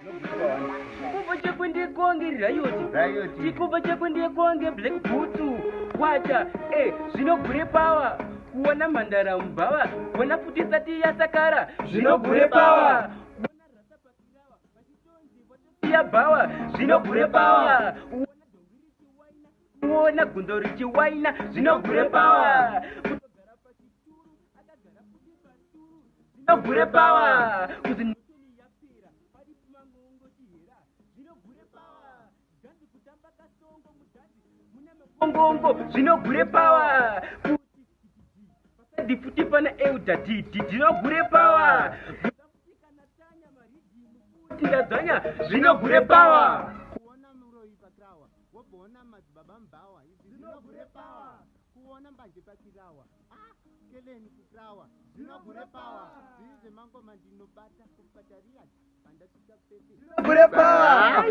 chikuva chekuende konge riot chikuva chekuende konge black boots wacha zvinogure pawa kuona mhandara mubhava kuona futi isati yasakara zvinogure pawa bhawa zvinogure pawa kuona gundo richiwaina zvinogure pawa zvinogure pawa ngongo zvinogure pawa difuti pana eudatiti zvinogure pawa tikadzanya zvinogure pawa kuona muroyi pakrawa wobona madzibaba mubhawa zvinogure pawa kuona mbanje pakirawa keleni kukrawa zvinogure pawa zvizi mangoma ndinobata kupataria pandasvika pepe zvinogure pawa